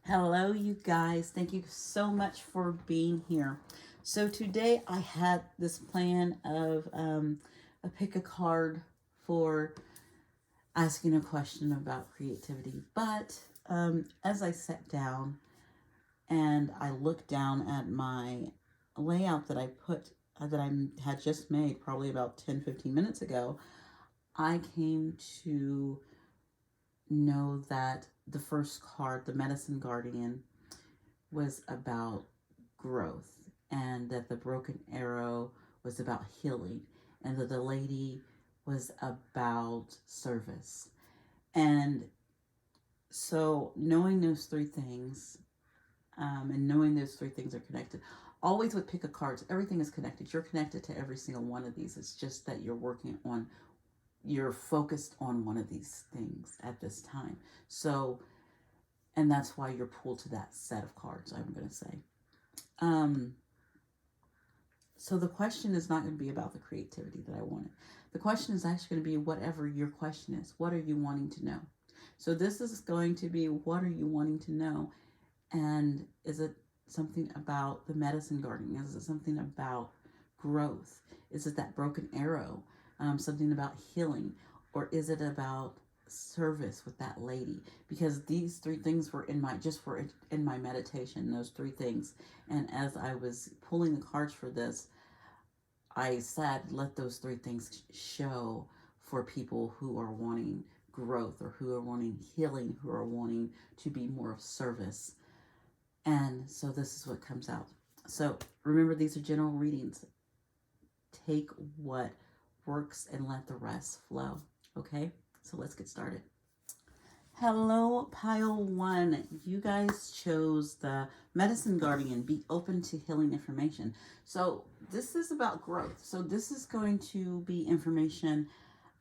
Hello, you guys. Thank you so much for being here. So, today I had this plan of a pick a card for asking a question about creativity. But as I sat down and I looked down at my layout that I had just made probably about 10-15 minutes ago, I came to know that the first card, the Medicine Guardian, was about growth, and that the broken arrow was about healing, and that the lady was about service. And so, knowing those three things, and knowing those three things are connected, always with pick a cards, everything is connected. You're connected to every single one of these. It's just that you're focused on one of these things at this time. So, and that's why you're pulled to that set of cards, I'm going to say. Um, So the question is not going to be about the creativity that I wanted. The question is actually going to be whatever your question is. What are you wanting to know? So this is going to be what are you wanting to know? And is it something about the medicine gardening? Is it something about growth? Is it that broken arrow? Something about healing? Or is it about service with that lady? Because these three things were in my meditation, those three things. And as I was pulling the cards for this, I said, let those three things show for people who are wanting growth, or who are wanting healing, who are wanting to be more of service. And so this is what comes out. So remember, these are general readings. Take what works and let the rest flow. Okay? So let's get started. Hello, pile one. You guys chose the Medicine Guardian, be open to healing information. So, this is about growth. So, this is going to be information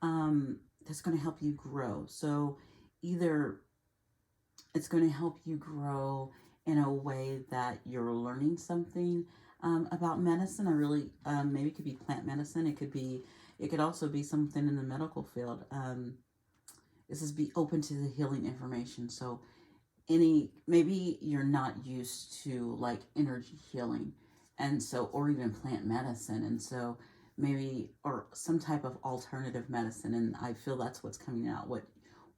that's going to help you grow. So, either it's going to help you grow in a way that you're learning something about medicine. I really, maybe it could be plant medicine. It could also be something in the medical field. This is be open to the healing information. So maybe you're not used to like energy healing, and so, or even plant medicine, and so maybe, or some type of alternative medicine, and I feel that's what's coming out,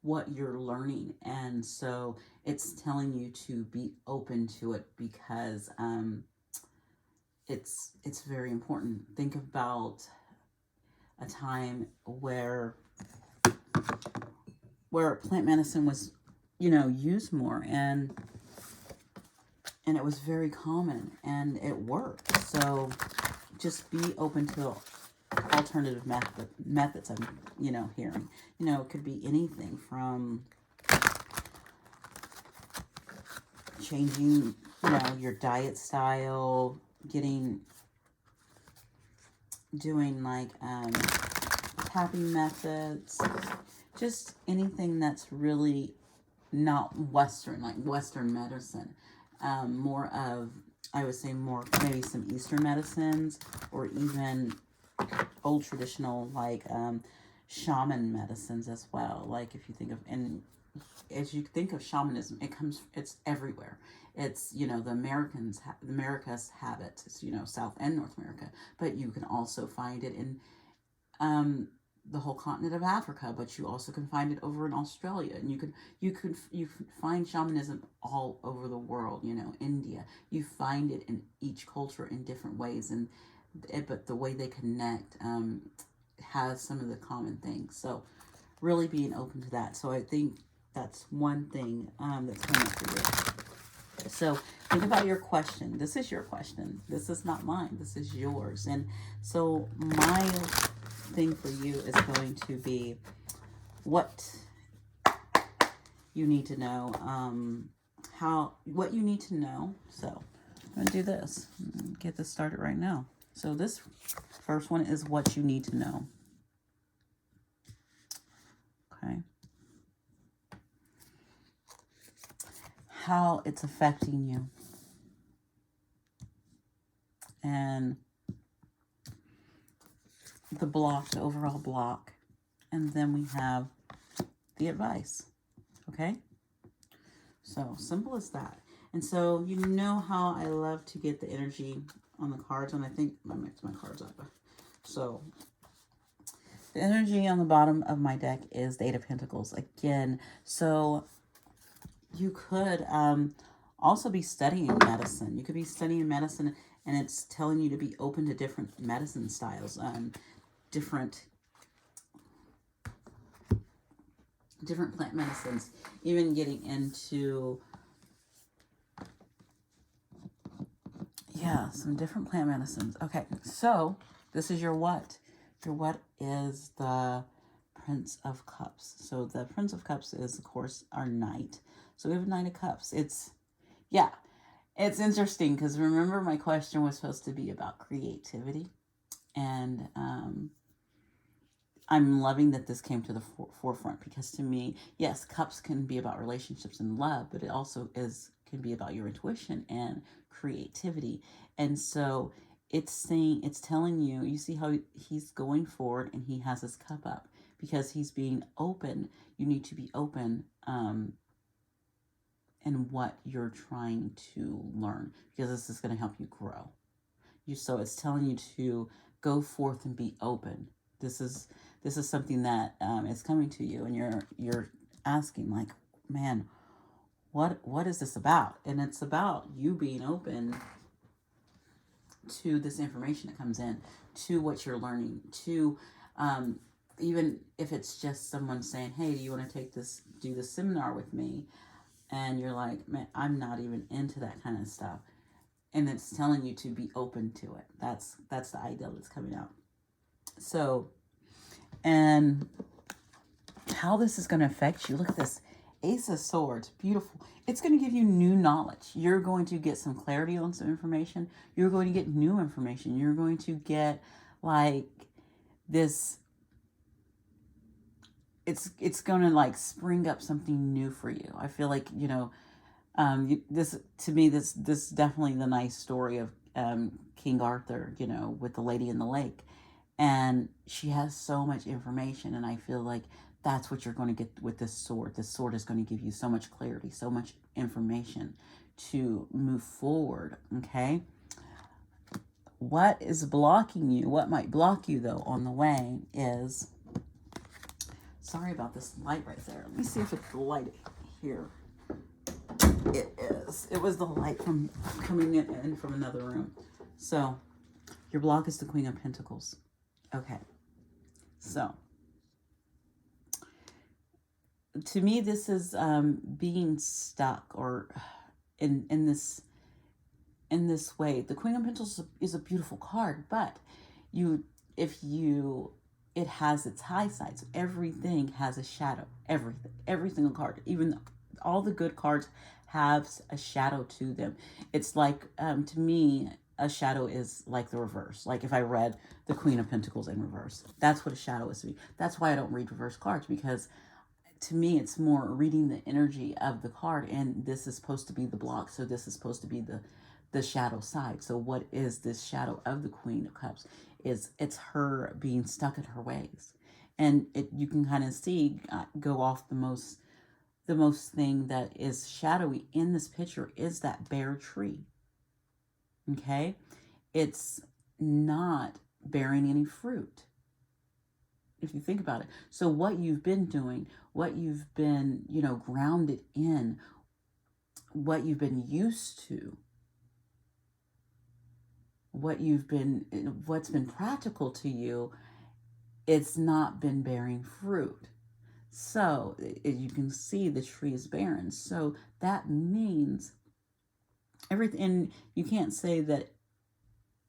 what you're learning. And so it's telling you to be open to it, because it's very important. Think about a time where plant medicine was, used more, and it was very common and it worked. So just be open to alternative methods. I'm, hearing, it could be anything from changing, your diet style, doing like tapping methods, just anything that's really not Western, like Western medicine. More of, I would say, more maybe some Eastern medicines, or even old traditional, like shaman medicines as well. Like if you think of, and as you think of shamanism, it's everywhere. It's, the Americas have it. It's, South and North America, but you can also find it in the whole continent of Africa, but you also can find it over in Australia, and you can find shamanism all over the world. India. You find it in each culture in different ways, but the way they connect has some of the common things. So really being open to that. So I think that's one thing that's coming up for you. So think about your question. This is your question. This is not mine. This is yours. And so my thing for you is going to be what you need to know, what you need to know. So I'm going to do this. Get this started right now. So this first one is what you need to know. Okay. How it's affecting you. And the overall block. And then we have the advice. Okay? So simple as that. And so you know how I love to get the energy on the cards, and I think I mixed my cards up. So the energy on the bottom of my deck is the Eight of Pentacles again. So you could also be studying medicine. You could be studying medicine, and it's telling you to be open to different medicine styles, different plant medicines, even getting into, yeah, some different plant medicines. Okay, so this is your what. Your what is the Prince of Cups. So the Prince of Cups is, of course, our knight. So we have a Knight of Cups. It's interesting because remember my question was supposed to be about creativity. And I'm loving that this came to the forefront, because to me, yes, cups can be about relationships and love, but it also can be about your intuition and creativity. And so it's telling you, you see how he's going forward and he has his cup up because he's being open. You need to be open in what you're trying to learn, because this is going to help you grow. So it's telling you to go forth and be open. This is something that is coming to you, and you're asking, like, man, what is this about? And it's about you being open to this information that comes in, to what you're learning, to even if it's just someone saying, hey, do you want to do this seminar with me? And you're like, man, I'm not even into that kind of stuff. And it's telling you to be open to it. That's the ideal that's coming out. So, and how this is going to affect you. Look at this Ace of Swords. Beautiful. It's going to give you new knowledge. You're going to get some clarity on some information. You're going to get new information. You're going to get like this. It's going to like spring up something new for you. I feel like, this to me, this definitely the nice story of King Arthur, with the Lady in the Lake, and she has so much information, and I feel like that's what you're going to get with this sword. This sword is going to give you so much clarity, so much information to move forward. Okay, what is blocking you? What might block you though on the way is, sorry about this light right there. Let me see if it's the light here. It is. It was the light from coming in from another room. So your block is the Queen of Pentacles. Okay. So to me, this is being stuck or in this way. The Queen of Pentacles is a beautiful card, but it has its high side. So everything has a shadow. Every single card, even all the good cards have a shadow to them. It's like, to me, a shadow is like the reverse. Like if I read the Queen of Pentacles in reverse, that's what a shadow is to me. That's why I don't read reverse cards, because to me, it's more reading the energy of the card, and this is supposed to be the block. So this is supposed to be the shadow side. So what is this shadow of the Queen of Cups? It's her being stuck in her ways, and you can kind of see go off the most thing that is shadowy in this picture is that bare tree. Okay, it's not bearing any fruit, if you think about it. So what you've been doing, what you've been, grounded in, what you've been used to, what's been practical to you, it's not been bearing fruit. So you can see the tree is barren. So that means everything. And you can't say that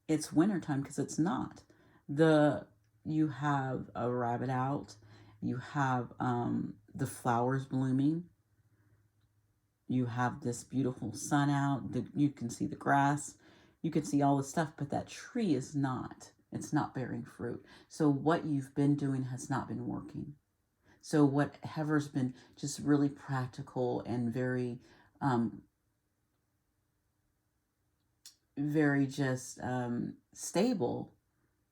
it's wintertime, because it's not. You have a rabbit out. You have the flowers blooming. You have this beautiful sun out. You can see the grass. You can see all the stuff, but that tree is not. It's not bearing fruit. So what you've been doing has not been working. So whatever's been just really practical and very, very just stable,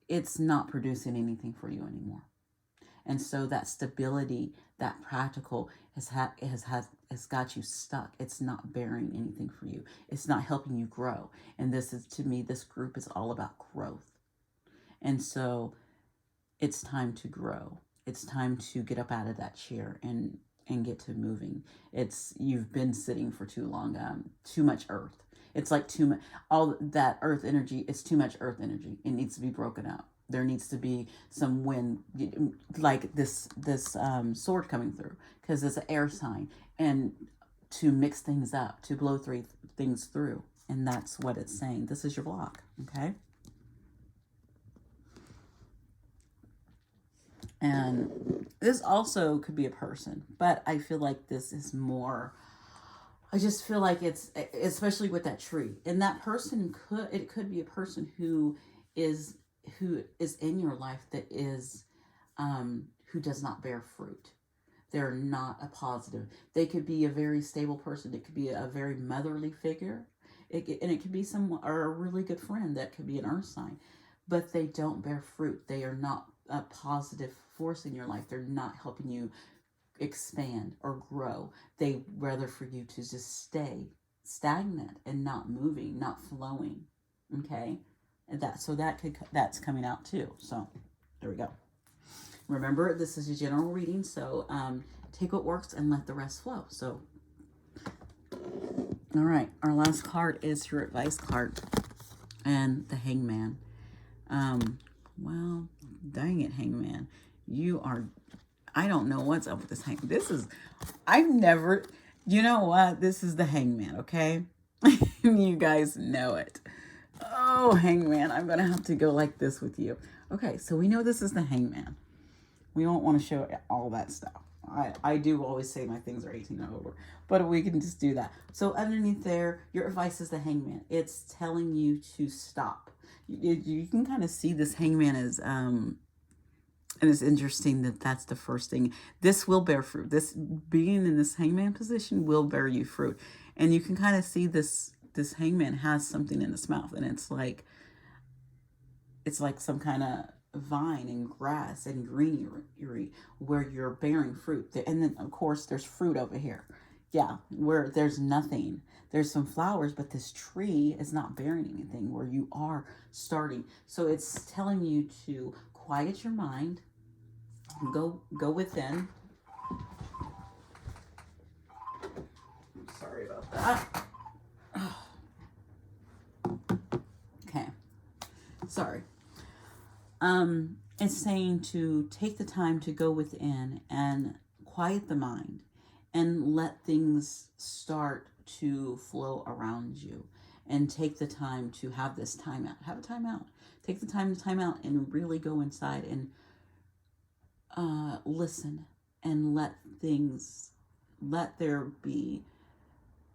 it's not producing anything for you anymore. And so that stability, that practical has It's got you stuck. It's not bearing anything for you. It's not helping you grow. And this is, to me, this group is all about growth. And so it's time to grow. It's time to get up out of that chair and get to moving. You've been sitting for too long. Too much earth. It's like too much, all that earth energy. It's too much earth energy. It needs to be broken up. There needs to be some wind, like this sword coming through, because it's an air sign, and to mix things up, to blow things through. And that's what it's saying. This is your block, okay? And this also could be a person, but I feel like this is more, I just feel like it's, especially with that tree, and that person could be a person who is in your life that is, who does not bear fruit. They're not a positive. They could be a very stable person. It could be a very motherly figure. And it could be someone, or a really good friend that could be an earth sign, but they don't bear fruit. They are not a positive force in your life. They're not helping you expand or grow. They rather for you to just stay stagnant and not moving, not flowing. Okay, and that's coming out too. So there we go. Remember, this is a general reading, so take what works and let the rest flow. So, all right, our last card is your advice card, and the Hangman. Well, dang it, Hangman. You are, I don't know what's up with this hang. I've never, you know what? This is the Hangman, okay? You guys know it. Oh, Hangman, I'm going to have to go like this with you. Okay, so we know this is the Hangman. We don't want to show all that stuff. I do always say my things are 18 and over, but we can just do that. So underneath there, your advice is the Hangman. It's telling you to stop. You can kind of see this Hangman as, and it's interesting that that's the first thing. This will bear fruit. This being in this Hangman position will bear you fruit. And you can kind of see this Hangman has something in its mouth, and it's like some kind of vine and grass and greenery where you're bearing fruit. And then of course there's fruit over here. Yeah, where there's nothing. There's some flowers, but this tree is not bearing anything where you are starting. So it's telling you to quiet your mind, go within. Sorry about that. Okay. Sorry. It's saying to take the time to go within and quiet the mind and let things start to flow around you, and take the time to have this time out. Have a time out. Take the time out and really go inside and listen and let there be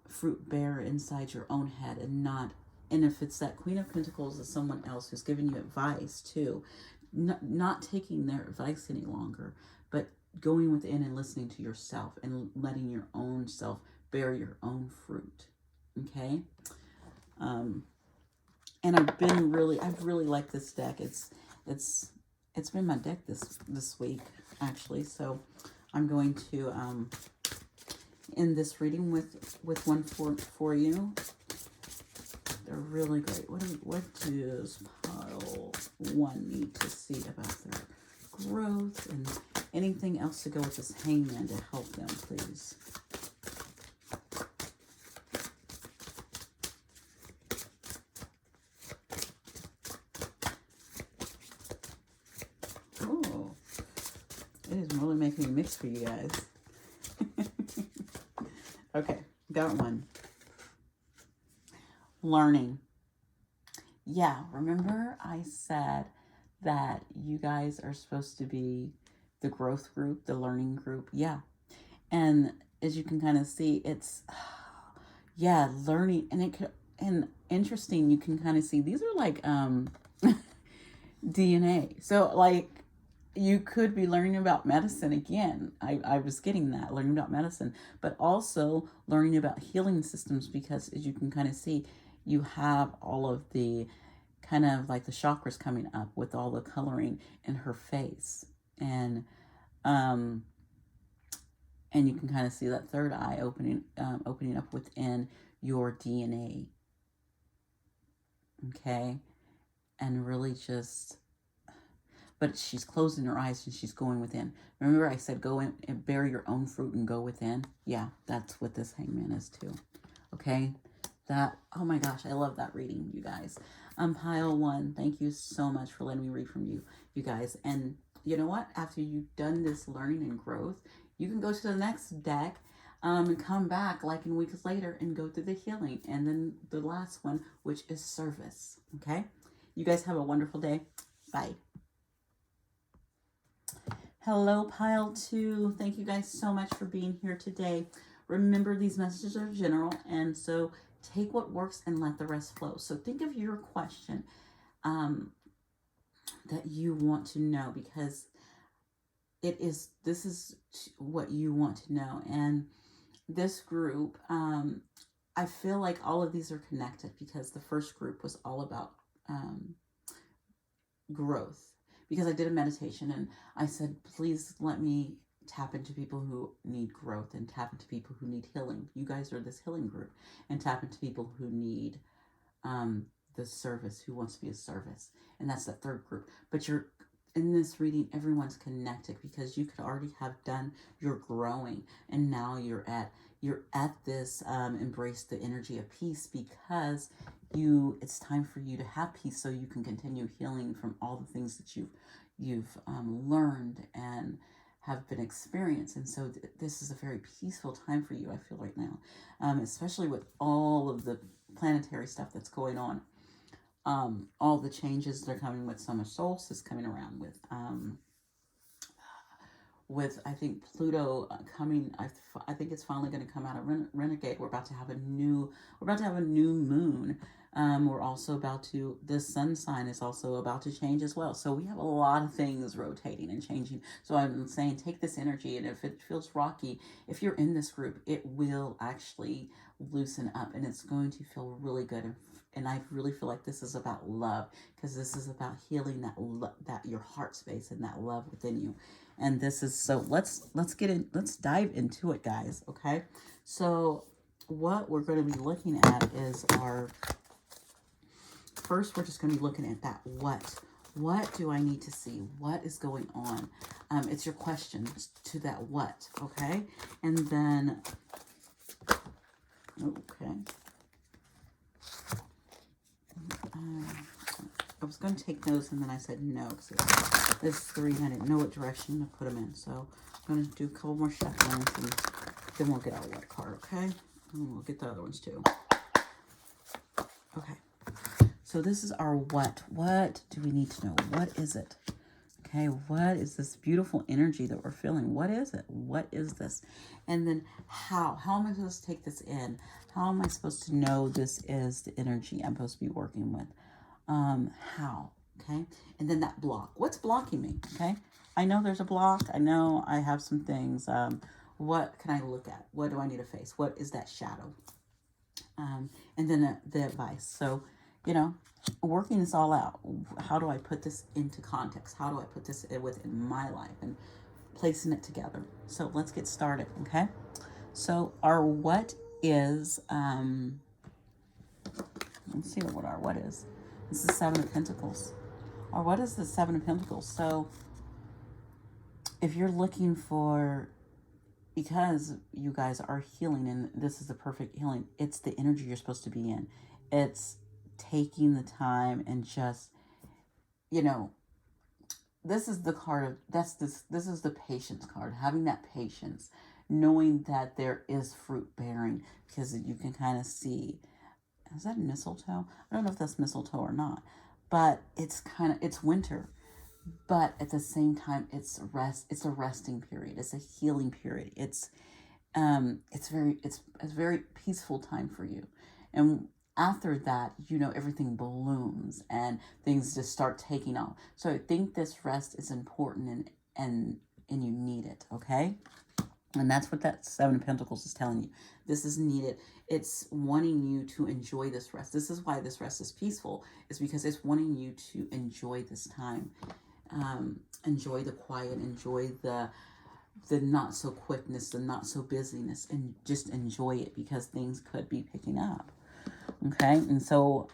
fruit bear inside your own head, and if it's that Queen of Pentacles is someone else who's giving you advice too, not taking their advice any longer, but going within and listening to yourself and letting your own self bear your own fruit. Okay. And I've really liked this deck. It's been my deck this week actually. So I'm going to end this reading with one for you. They're really great. What does pile 1 need to see about their growth, and anything else to go with this Hangman to help them, please? Oh, it is really making a mix for you guys. Okay, got one. Learning. Yeah, remember I said that you guys are supposed to be the growth group, the learning group. Yeah. And as you can kind of see, it's, yeah, learning. And interesting, you can kind of see these are like DNA. So like you could be learning about medicine again. I was getting that, learning about medicine, but also learning about healing systems, because as you can kind of see, you have all of the kind of like the chakras coming up with all the coloring in her face. And And you can kind of see that third eye opening up within your DNA. Okay. And really just, but she's closing her eyes and she's going within. Remember I said go in and bear your own fruit and go within? Yeah, that's what this hangman is too. Okay. That, oh my gosh, I love that reading, you guys. Pile 1, thank you so much for letting me read from you guys. And you know what? After you've done this learning and growth, you can go to the next deck and come back like in weeks later and go through the healing. And then the last one, which is service. Okay? You guys have a wonderful day. Bye. Hello, Pile 2. Thank you guys so much for being here today. Remember, these messages are general, and so take what works and let the rest flow. So think of your question that you want to know, because this is what you want to know. And this group, I feel like all of these are connected, because the first group was all about growth, because I did a meditation and I said, please let me tap into people who need growth and tap into people who need healing. You guys are this healing group. And tap into people who need the service, who wants to be a service. And that's the third group. But you're in this reading, everyone's connected, because you could already have done your growing, and now you're at this embrace the energy of peace, because it's time for you to have peace, so you can continue healing from all the things that you've learned and have been experienced. And so this is a very peaceful time for you, I feel, right now, especially with all of the planetary stuff that's going on. All the changes that are coming with summer solstice coming around, with I think Pluto coming. I think it's finally going to come out of Renegade. We're about to have a new moon. We're also about to, this sun sign is also about to change as well. So we have a lot of things rotating and changing. So I'm saying, take this energy, and if it feels rocky, if you're in this group, it will actually loosen up, and it's going to feel really good. And I really feel like this is about love, because this is about healing that your heart space and that love within you. And this is, so let's dive into it, guys. Okay. So what we're going to be looking at is first, we're just going to be looking at that what do I need to see? What is going on? It's your questions to that what, okay? And then, okay. I was going to take those, and then I said no, because this is 3 and I didn't know what direction to put them in. So I'm going to do a couple more shufflings, and then we'll get our what card, okay? And we'll get the other ones too. Okay. So this is our what. What do we need to know? What is it? Okay, what is this beautiful energy that we're feeling? What is it? What is this? And then how? How am I supposed to take this in? How am I supposed to know this is the energy I'm supposed to be working with? How? Okay, and then that block. What's blocking me? Okay, I know there's a block. I know I have some things. What can I look at? What do I need to face? What is that shadow? And then the advice. So, working this all out. How do I put this into context? How do I put this within my life and placing it together? So let's get started, okay? So our what is, let's see what our what is. This is 7 of Pentacles. Or what is the 7 of Pentacles? So if you're looking for, because you guys are healing, and this is the perfect healing, it's the energy you're supposed to be in. It's taking the time and just, this is the card of, this is the patience card, having that patience, knowing that there is fruit bearing, because you can kind of see, is that mistletoe? I don't know if that's mistletoe or not, but it's winter, but at the same time, it's a resting period. It's a healing period. It's a very peaceful time for you. And after that, everything blooms and things just start taking off. So I think this rest is important, and you need it, okay? And that's what that 7 of Pentacles is telling you. This is needed. It's wanting you to enjoy this rest. This is why this rest is peaceful, is because it's wanting you to enjoy this time. Enjoy the quiet, enjoy the not so quickness, the not so busyness, and just enjoy it because things could be picking up. Okay, and so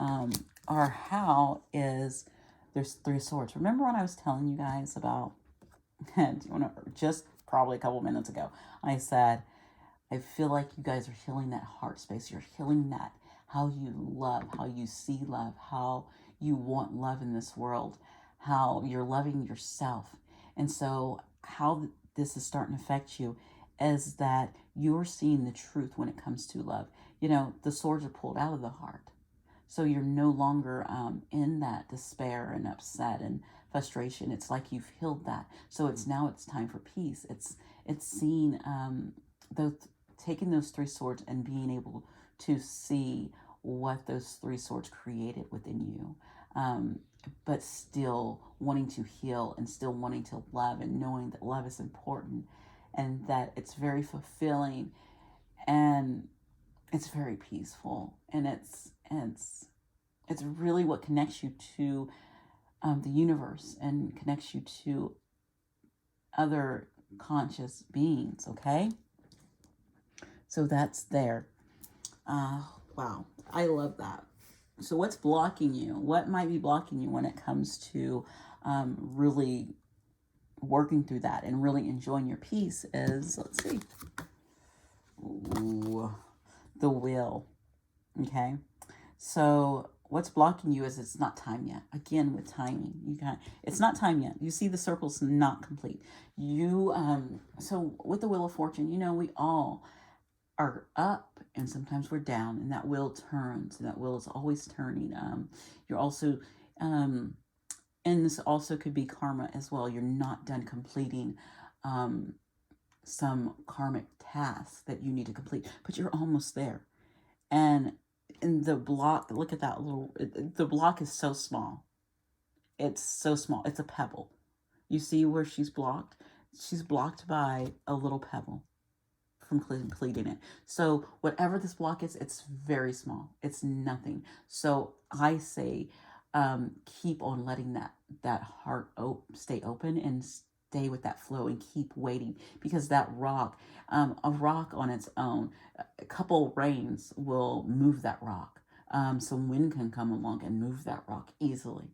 our how is there's 3 of Swords. Remember when I was telling you guys about just probably a couple minutes ago, I said I feel like you guys are healing that heart space. You're healing that how you love, how you see love, how you want love in this world, how you're loving yourself. And so, how this is starting to affect you is that you're seeing the truth when it comes to love. The swords are pulled out of the heart. So you're no longer in that despair and upset and frustration. It's like you've healed that. So it's time for peace. It's seeing those taking those 3 swords and being able to see what those 3 swords created within you, but still wanting to heal and still wanting to love and knowing that love is important and that it's very fulfilling and it's very peaceful and it's really what connects you to the universe and connects you to other conscious beings. Okay, so that's there. Wow, I love that. So what's blocking you? What might be blocking you when it comes to really working through that and really enjoying your peace is, let's see, ooh, the will. Okay, so what's blocking you is it's not time yet. Again, with timing, it's not time yet. You see the circle's not complete. So with the Wheel of Fortune, we all are up and sometimes we're down, and that wheel turns, and that wheel is always turning. You're also and this also could be karma as well. You're not done completing some karmic tasks that you need to complete, but you're almost there. And in the block, look at that the block is so small. It's so small. It's a pebble. You see where she's blocked? She's blocked by a little pebble from completing it. So whatever this block is, it's very small. It's nothing. So I say, keep on letting that heart stay open and stay with that flow and keep waiting, because that rock, a rock on its own, a couple rains will move that rock. Some wind can come along and move that rock easily.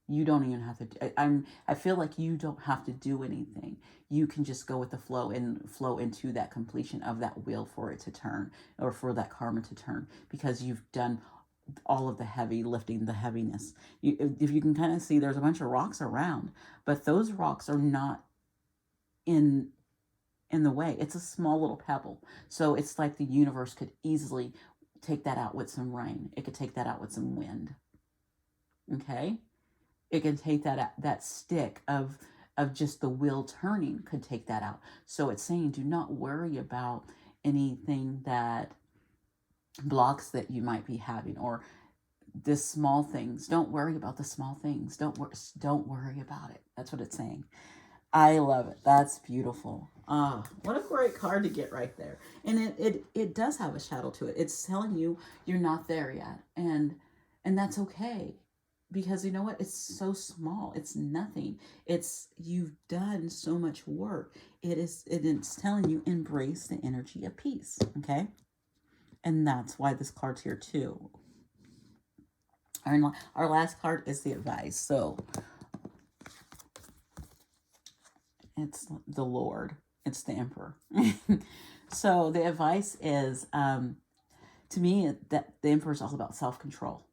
You don't even have to. I feel like you don't have to do anything. You can just go with the flow and flow into that completion of that wheel for it to turn, or for that karma to turn, because you've done all of the heavy lifting, the heaviness. If you can kind of see, there's a bunch of rocks around, but those rocks are not in the way. It's a small little pebble. So it's like the universe could easily take that out with some rain. It could take that out with some wind. Okay? It can take that stick of just the wheel turning, could take that out. So it's saying, do not worry about anything that blocks that you might be having, or the small things. Don't worry about the small things. Don't worry about it. That's what it's saying. I love it. That's beautiful. What a great card to get right there. And it does have a shadow to it. It's telling you you're not there yet, and that's okay, because you know what? It's so small. It's nothing. You've done so much work. It's telling you, embrace the energy of peace. Okay, and that's why this card's here too. Our last card is the advice. So it's the Lord. It's the Emperor. So the advice is, to me, that the Emperor is all about self-control.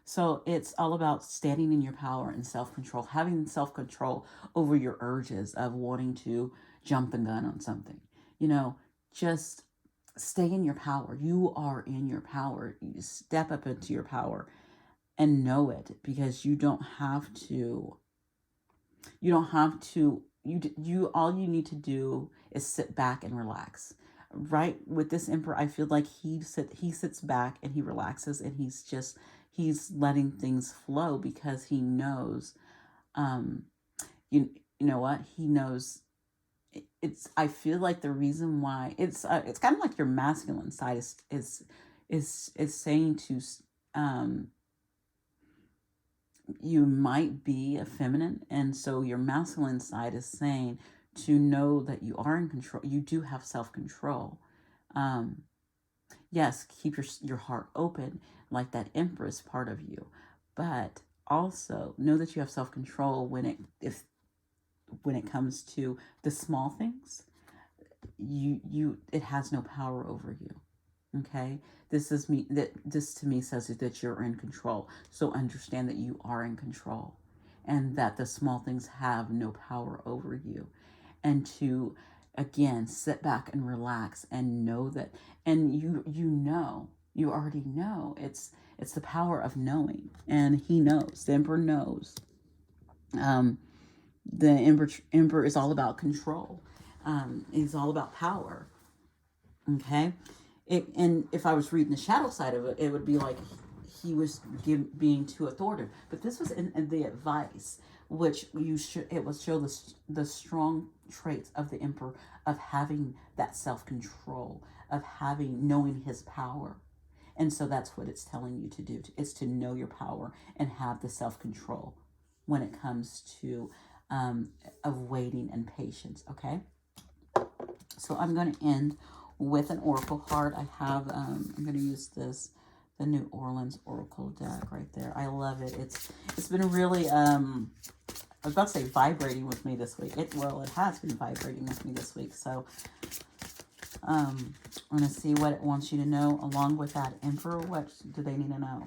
So it's all about standing in your power and self-control, having self-control over your urges of wanting to jump the gun on something. Just stay in your power. You are in your power. You step up into your power and know it, because you don't have to. You all you need to do is sit back and relax. Right, with this Emperor, I feel like he sits back and he relaxes, and he's letting things flow, because he knows, you know what, he knows. I feel like the reason why it's kind of like your masculine side is saying to, you might be a feminine, and so your masculine side is saying to know that you are in control. You do have self-control. Yes, keep your heart open, like that Empress part of you, but also know that you have self-control when it comes to the small things. It has no power over you. Okay, this to me says that you're in control. So understand that you are in control, and that the small things have no power over you. And to, again, sit back and relax and know that, and you already know. It's the power of knowing, and he knows. The Emperor knows. Um, the Emperor is all about control. He's all about power. Okay, and if I was reading the shadow side of it, it would be like he was being too authoritative. But this was in the advice, which it would show the strong traits of the Emperor, of having that self-control, of knowing his power. And so that's what it's telling you to do, is to know your power and have the self-control when it comes to of waiting and patience. Okay, so I'm going to end with an oracle card. I have, I'm going to use the New Orleans Oracle deck right there. I love it. It's been really, I was about to say vibrating with me this week. It has been vibrating with me this week. So, I'm going to see what it wants you to know along with that Emperor. What do they need to know?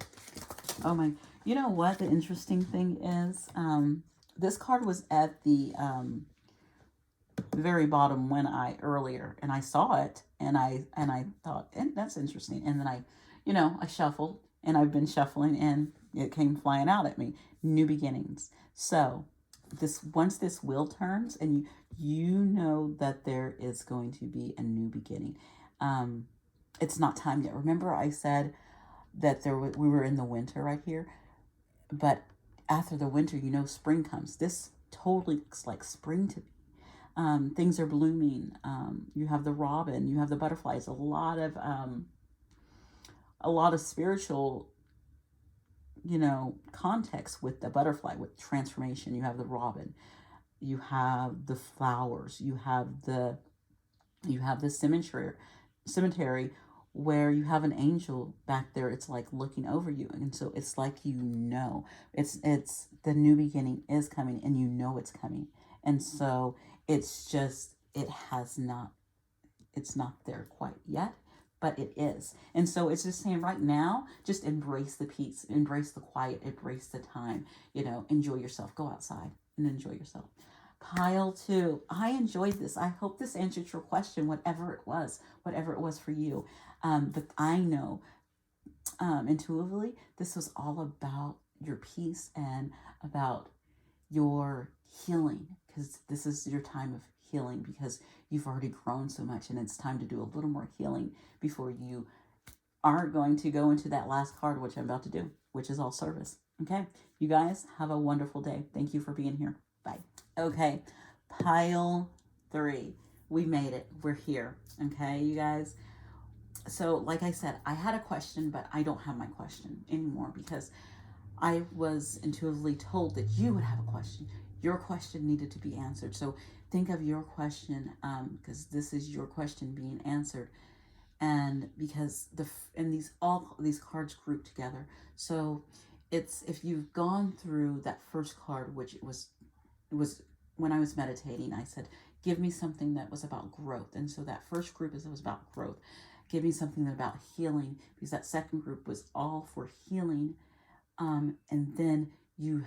Oh my, you know what the interesting thing is? This card was at the very bottom earlier, and I saw it, and I thought, that's interesting. And then I shuffled, and I've been shuffling, and it came flying out at me. New beginnings. So once this wheel turns, and you know that there is going to be a new beginning. It's not time yet. Remember I said that we were in the winter right here, but after the winter, spring comes. This totally looks like spring to me. Things are blooming. You have the robin, you have the butterflies, a lot of spiritual, context with the butterfly, with transformation. You have the robin, you have the flowers, you have the cemetery where you have an angel back there. It's like looking over you, and so it's like it's the new beginning is coming, and it's coming. And so it's just it's not there quite yet, but it is. And so it's just saying right now, just embrace the peace, embrace the quiet, embrace the time, enjoy yourself. Go outside and enjoy yourself. Pile 2, I enjoyed this. I hope this answered your question, whatever it was for you. But I know intuitively this was all about your peace and about your healing, because this is your time of healing, because you've already grown so much, and it's time to do a little more healing before you are going to go into that last card, which I'm about to do, which is all service. Okay, you guys have a wonderful day. Thank you for being here. Bye. Okay, pile 3. We made it. We're here. Okay, you guys. So like I said, I had a question, but I don't have my question anymore, because I was intuitively told that you would have a question. Your question needed to be answered. So think of your question, because this is your question being answered. And because all these cards group together. So it's, if you've gone through that first card, which it was when I was meditating, I said, give me something that was about growth. And so that first group was about growth. Give me something about healing, because that second group was all for healing. And then you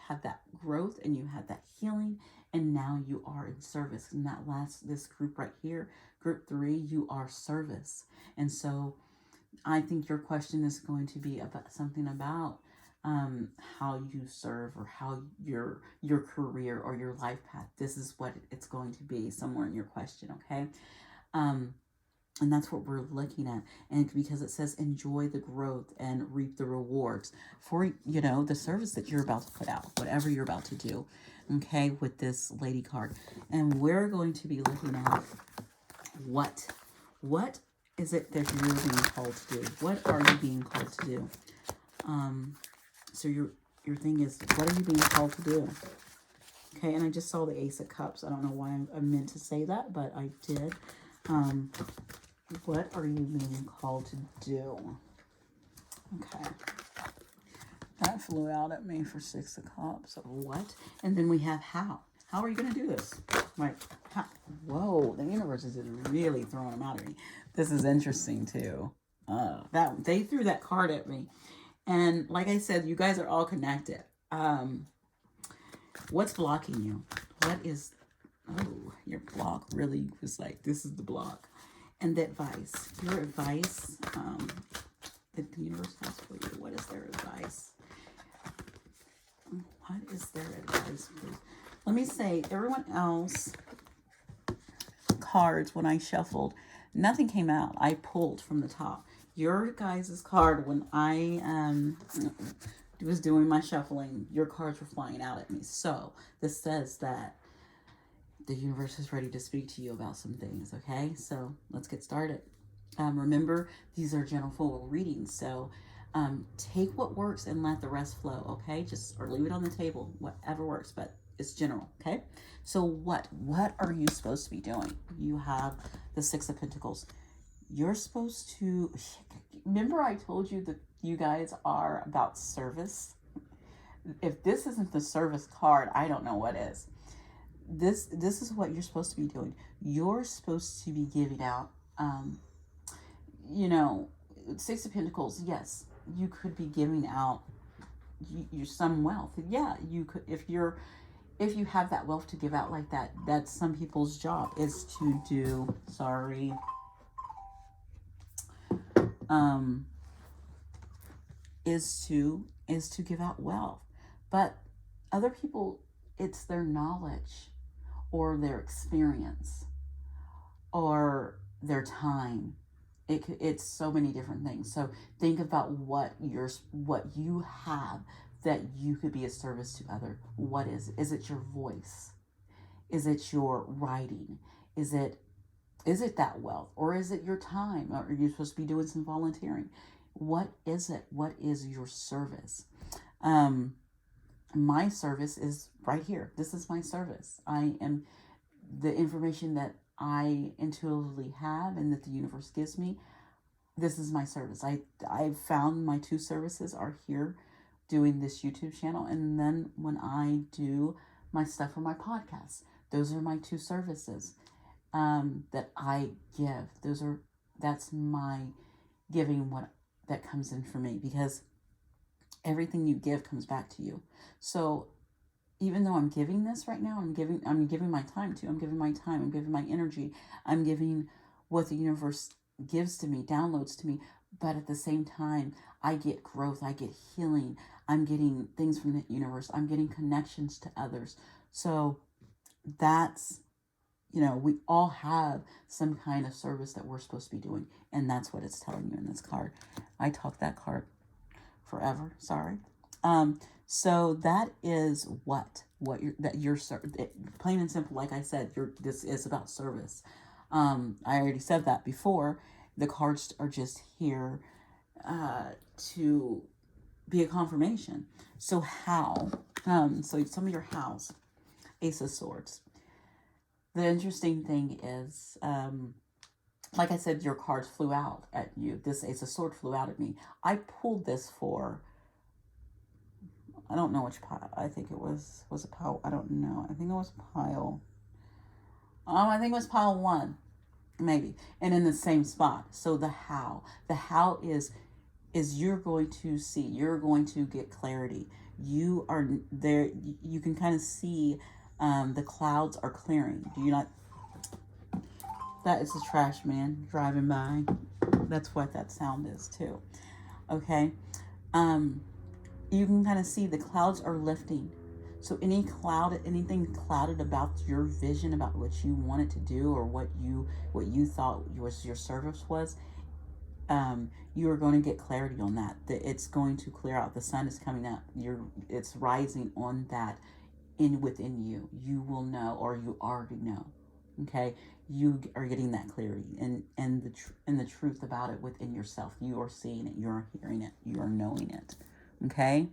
had that growth, and you had that healing, and now you are in service. And this group right here, group 3, you are service. And so I think your question is going to be about something about how you serve, or how your career or your life path. This is what it's going to be somewhere in your question. Okay. And that's what we're looking at. And because it says enjoy the growth and reap the rewards for, the service that you're about to put out, whatever you're about to do. Okay. With this lady card. And we're going to be looking at what is it that you're being called to do? What are you being called to do? So your thing is, what are you being called to do? Okay, and I just saw the Ace of Cups. I don't know why I meant to say that, but I did. Um, what are you being called to do? Okay. That flew out at me for Six of Cups. What? And then we have how. How are you going to do this? Like, how? Whoa, the universe is just really throwing them out at me. This is interesting, too. That they threw that card at me. And like I said, you guys are all connected. What's blocking you? What is... Oh, your block really was like, this is the block. And the advice. Your advice that the universe has for you. What is their advice? What is their advice, please? Let me say, everyone else cards, when I shuffled, nothing came out. I pulled from the top. Your guys' card, when I was doing my shuffling, your cards were flying out at me. So this says that the universe is ready to speak to you about some things, okay? So let's get started. Remember, these are general full readings, so take what works and let the rest flow, okay? Just, or leave it on the table, whatever works, but it's general, okay? So what are you supposed to be doing? You have the Six of Pentacles. You're supposed to, remember I told you that you guys are about service? If this isn't the service card, I don't know what is. This is what you're supposed to be doing. You're supposed to be giving out, you know, Six of Pentacles, yes, you could be giving out you some wealth. Yeah, you could, if you have that wealth to give out like that. That's some people's job, is to do, sorry, is to give out wealth. But other people, it's their knowledge or their experience or their time. It's so many different things. So think about what you have that you could be a service to other. What is it? Is it your voice? Is it your writing? Is it that wealth? Or is it your time? Or are you supposed to be doing some volunteering? What is it? What is your service? My service is right here. This is my service. I am the information that I intuitively have and that the universe gives me. This is my service. I've found my two services are here, doing this YouTube channel, and then when I do my stuff for my podcast. Those are my two services that I give. That's my giving, what that comes in for me, because everything you give comes back to you. So even though I'm giving this right now, I'm giving my time to. I'm giving my time. I'm giving my energy. I'm giving what the universe gives to me, downloads to me. But at the same time, I get growth. I get healing. I'm getting things from the universe. I'm getting connections to others. So that's, we all have some kind of service that we're supposed to be doing. And that's what it's telling you in this card. I talked that card forever. Sorry. So that is you're plain and simple. Like I said, this is about service. I already said that before. The cards are just here to be a confirmation. So how? So some of your hows. Ace of Swords. The interesting thing is, like I said, your cards flew out at you. This Ace of Swords flew out at me. I pulled this for, I don't know which pile. I think it was a pile. I don't know. I think it was pile. I think it was pile 1, maybe, and in the same spot. So the how is you're going to see. You're going to get clarity. You are there. You can kind of see the clouds are clearing. Do you not? That is the trash man driving by. That's what that sound is too. Okay. You can kind of see the clouds are lifting. So anything clouded about your vision, about what you wanted to do, or what you thought your service was, you are going to get clarity on that. That it's going to clear out. The sun is coming up. It's rising on that within you. You will know, or you already know. Okay, you are getting that clarity and the truth about it within yourself. You are seeing it. You are hearing it. You are knowing it. Okay.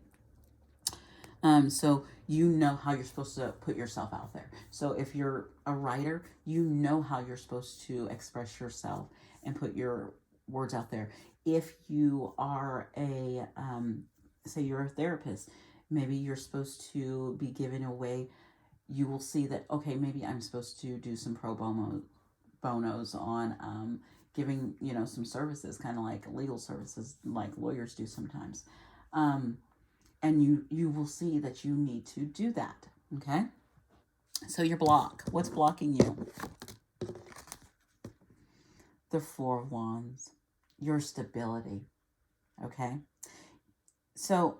So you know how you're supposed to put yourself out there. So if you're a writer, you know how you're supposed to express yourself and put your words out there. If you are say you're a therapist, maybe you're supposed to be giving away. You will see that, okay, maybe I'm supposed to do some bonos on giving, some services, kind of like legal services, like lawyers do sometimes. Um, and you will see that you need to do that. Okay, so your block, what's blocking you? The Four of Wands, your stability. Okay, so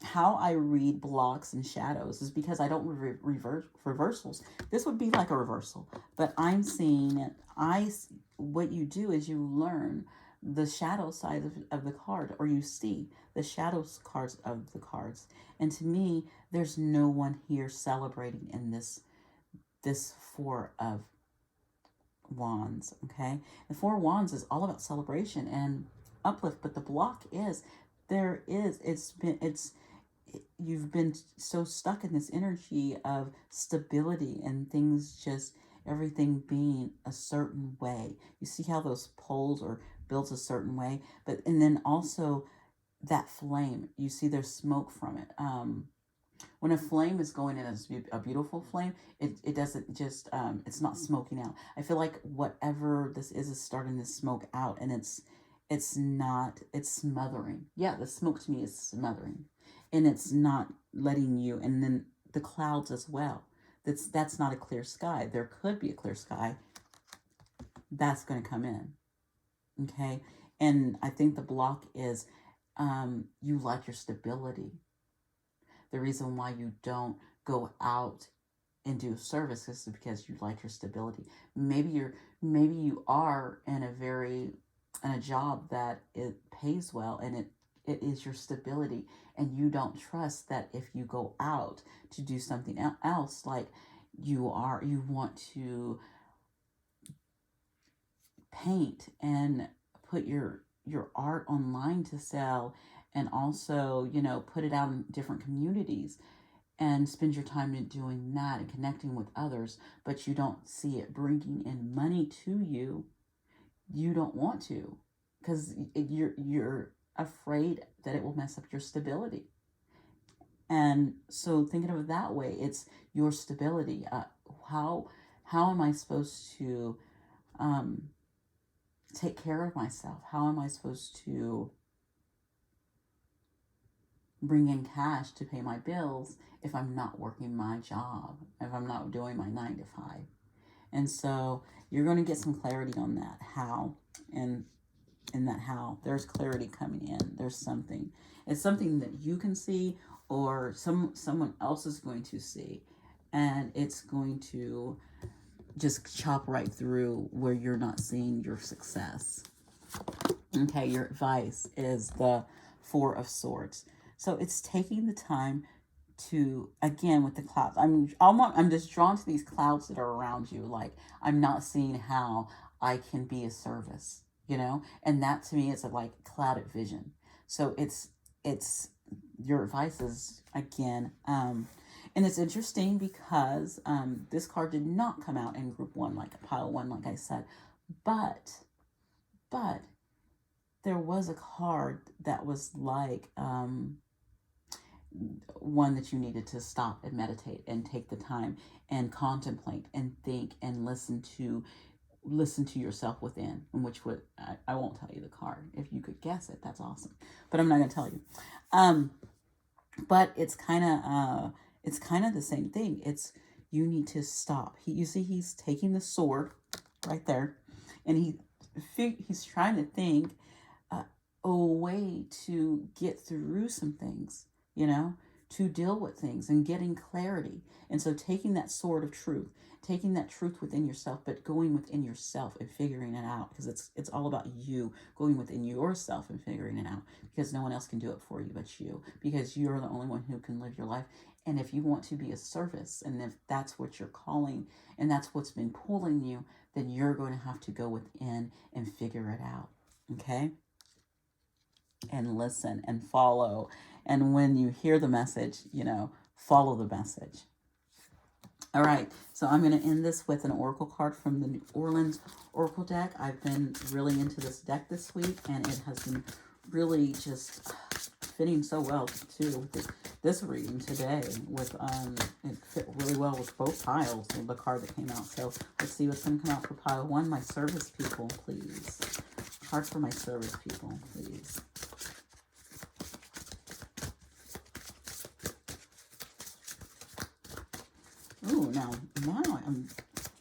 how I read blocks and shadows is because I don't reverse reversals. This would be like a reversal, but I'm seeing it. What you do is you learn the shadow side of the card, or you see the shadows cards of the cards. And to me, there's no one here celebrating in this Four of Wands. Okay, the Four of Wands is all about celebration and uplift, but the block is there is it's you've been so stuck in this energy of stability and things just everything being a certain way. You see how those poles are built a certain way, but and then also that flame, you see there's smoke from it. When a flame is going in as a beautiful flame, it doesn't just it's not smoking out. I feel like whatever this is starting to smoke out, and it's not, it's smothering. Yeah, the smoke to me is smothering, and it's not letting you. And then the clouds as well. That's not a clear sky. There could be a clear sky. That's going to come in. Okay, and I think the block is you like your stability. The reason why you don't go out and do service is because you like your stability. Maybe you are in a job that it pays well, and it is your stability, and you don't trust that if you go out to do something else, like you want to paint and put your art online to sell, and also put it out in different communities and spend your time in doing that and connecting with others, but you don't see it bringing in money to you. You don't want to, because you're afraid that it will mess up your stability. And so thinking of it that way, it's your stability. How am I supposed to um, take care of myself? How am I supposed to bring in cash to pay my bills if I'm not working my job, if I'm not doing my 9 to 5? And so you're going to get some clarity on that. How, and in that how, there's clarity coming in. There's something. It's something that you can see, or someone else is going to see, and it's going to just chop right through where you're not seeing your success. Okay, your advice is the Four of Swords. So it's taking the time to, again, with the clouds. I'm just drawn to these clouds that are around you. Like, I'm not seeing how I can be a service, and that to me is a like clouded vision. So it's your advice is, again, and it's interesting because this card did not come out in group one, like pile one, like I said, but there was a card that was like one that you needed to stop and meditate and take the time and contemplate and think and listen to yourself within, in which would I won't tell you the card. If you could guess it, that's awesome, but I'm not going to tell you. But it's kind of the same thing. It's, you need to stop. You see he's taking the sword right there, and he's trying to think a way to get through some things, to deal with things and getting clarity. And so taking that sword of truth, taking that truth within yourself, but going within yourself and figuring it out, because it's all about you going within yourself and figuring it out, because no one else can do it for you but you, because you're the only one who can live your life. And if you want to be a service, and if that's what you're calling, and that's what's been pulling you, then you're going to have to go within and figure it out. Okay? And listen and follow. And when you hear the message, follow the message. All right, so I'm going to end this with an oracle card from the New Orleans Oracle deck. I've been really into this deck this week, and it has been really just fitting so well too with this reading today. With it fit really well with both piles of the card that came out. So let's see what's going to come out for pile 1. My service people, please. Card for my service people, please. Ooh, now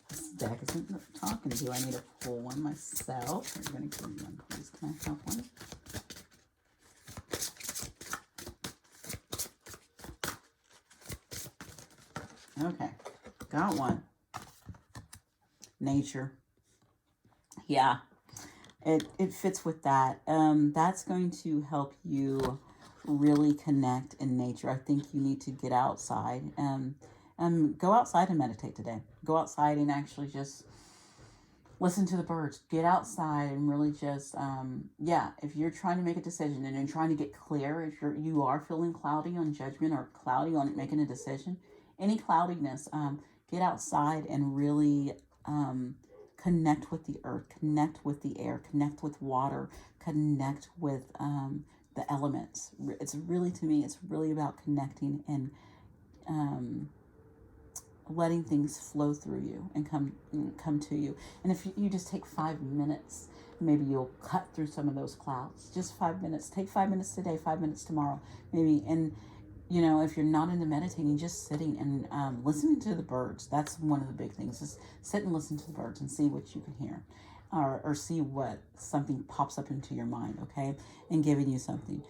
this deck isn't talking. Do I need to pull one myself? Are you going to give me one, please? Can I have one? Okay, got one. Nature. Yeah, it fits with that. That's going to help you really connect in nature. I think you need to get outside. Go outside and meditate today. Go outside and actually just listen to the birds. Get outside and really just, yeah, if you're trying to make a decision and you're trying to get clear, if you are feeling cloudy on judgment or cloudy on making a decision, any cloudiness, get outside and really connect with the earth, connect with the air, connect with water, connect with the elements. It's really, to me, it's really about connecting and letting things flow through you and come to you. And if you just take 5 minutes, maybe you'll cut through some of those clouds. Just 5 minutes. Take 5 minutes today, 5 minutes tomorrow, maybe. And you know, if you're not into meditating, just sitting and listening to the birds. That's one of the big things. Just sit and listen to the birds and see what you can hear, or see what something pops up into your mind. Okay, and giving you something.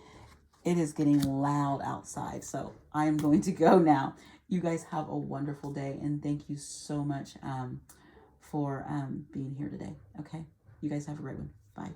It is getting loud outside, so I am going to go now. You guys have a wonderful day, and thank you so much for being here today. Okay, you guys have a great one. Bye.